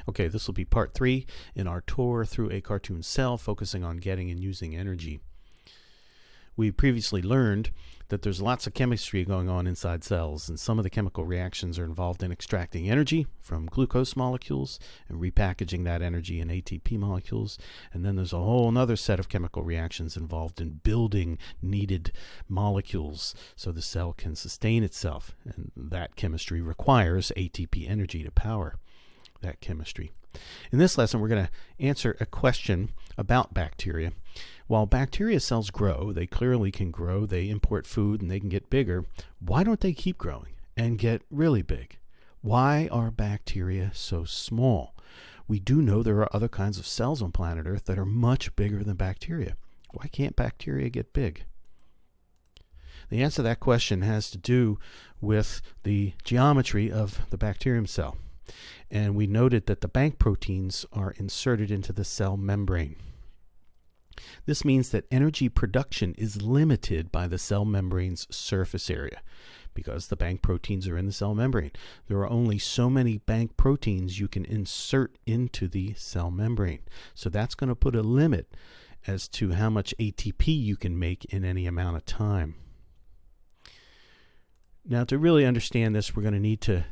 Okay, this will be part 3 in our tour through a cartoon cell focusing on getting and using energy. We previously learned that there's lots of chemistry going on inside cells, and some of the chemical reactions are involved in extracting energy from glucose molecules and repackaging that energy in ATP molecules. And then there's a whole other set of chemical reactions involved in building needed molecules so the cell can sustain itself. And that chemistry requires ATP energy to power that chemistry. In this lesson, we're going to answer a question about bacteria. While bacteria cells grow, they clearly can grow, they import food, and they can get bigger. Why don't they keep growing and get really big? Why are bacteria so small? We do know there are other kinds of cells on planet Earth that are much bigger than bacteria. Why can't bacteria get big? The answer to that question has to do with the geometry of the bacterium cell. And we noted that the bank proteins are inserted into the cell membrane. This means that energy production is limited by the cell membrane's surface area. Because the bank proteins are in the cell membrane, there are only so many bank proteins you can insert into the cell membrane. So that's going to put a limit as to how much ATP you can make in any amount of time. Now, to really understand this, we're going to need to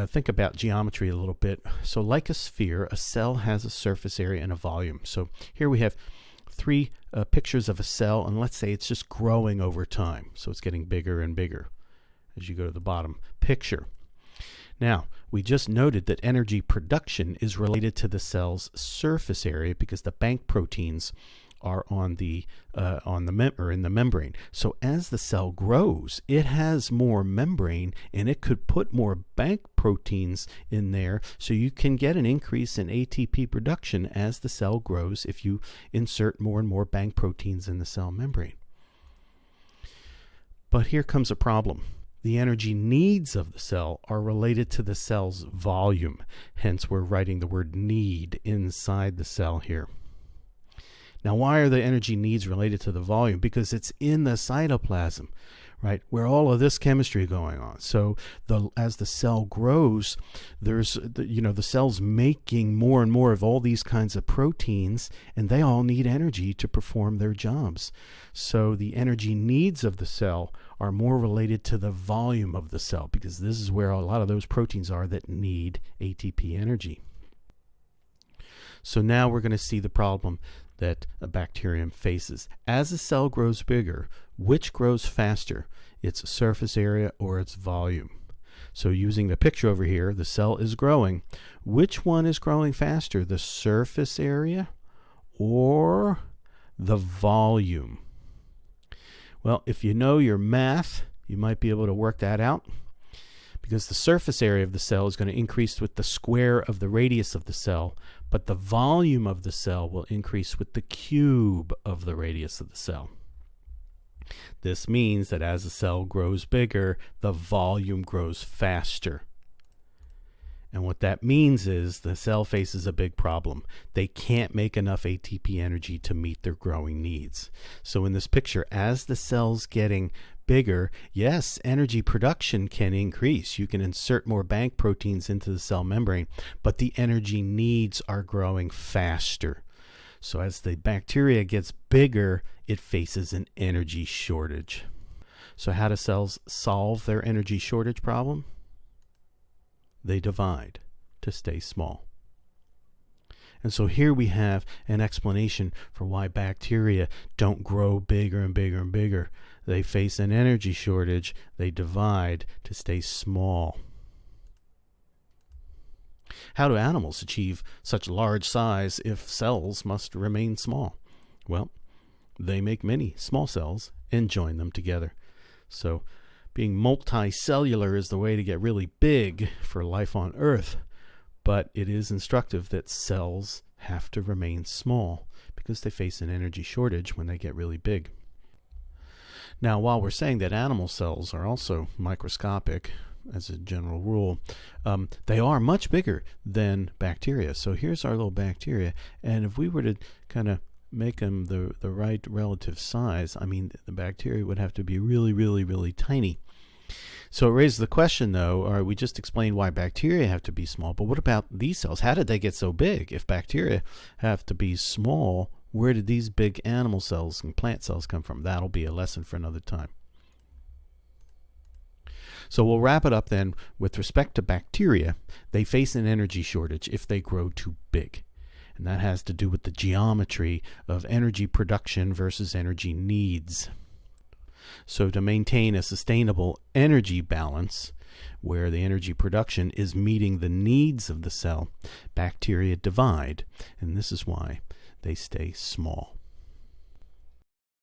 think about geometry a little bit. So like a sphere, a cell has a surface area and a volume. So here we have three pictures of a cell, and let's say it's just growing over time. So it's getting bigger and bigger as you go to the bottom picture. Now, we just noted that energy production is related to the cell's surface area because the bank proteins are in the membrane. So as the cell grows, it has more membrane and it could put more bank proteins in there, so you can get an increase in ATP production as the cell grows if you insert more and more bank proteins in the cell membrane. But here comes a problem. The energy needs of the cell are related to the cell's volume. Hence, we're writing the word need inside the cell here. Now, why are the energy needs related to the volume? Because it's in the cytoplasm, right, where all of this chemistry is going on. So as the cell grows, there's the cell's making more and more of all these kinds of proteins, and they all need energy to perform their jobs. So the energy needs of the cell are more related to the volume of the cell, because this is where a lot of those proteins are that need ATP energy. So now we're going to see the problem that a bacterium faces. As a cell grows bigger, which grows faster, its surface area or its volume? So using the picture over here, the cell is growing. Which one is growing faster, the surface area or the volume? Well, if you know your math, you might be able to work that out, because the surface area of the cell is going to increase with the square of the radius of the cell, but the volume of the cell will increase with the cube of the radius of the cell. This means that as the cell grows bigger, the volume grows faster. And what that means is the cell faces a big problem. They can't make enough ATP energy to meet their growing needs. So in this picture, as the cell's getting bigger, yes, energy production can increase. You can insert more bank proteins into the cell membrane, but the energy needs are growing faster. So as the bacteria gets bigger, it faces an energy shortage. So how do cells solve their energy shortage problem? They divide to stay small. And so here we have an explanation for why bacteria don't grow bigger and bigger and bigger. They face an energy shortage. They divide to stay small. How do animals achieve such large size if cells must remain small? Well, they make many small cells and join them together. So being multicellular is the way to get really big for life on Earth, but it is instructive that cells have to remain small because they face an energy shortage when they get really big. Now, while we're saying that animal cells are also microscopic, as a general rule, they are much bigger than bacteria. So here's our little bacteria, and if we were to kind of make them the right relative size, I mean, the bacteria would have to be really, really, really tiny. So it raises the question, though, all right, we just explained why bacteria have to be small, but what about these cells? How did they get so big? If bacteria have to be small, where did these big animal cells and plant cells come from? That'll be a lesson for another time. So we'll wrap it up then. With respect to bacteria, they face an energy shortage if they grow too big. And that has to do with the geometry of energy production versus energy needs. So to maintain a sustainable energy balance, where the energy production is meeting the needs of the cell, bacteria divide, and this is why they stay small.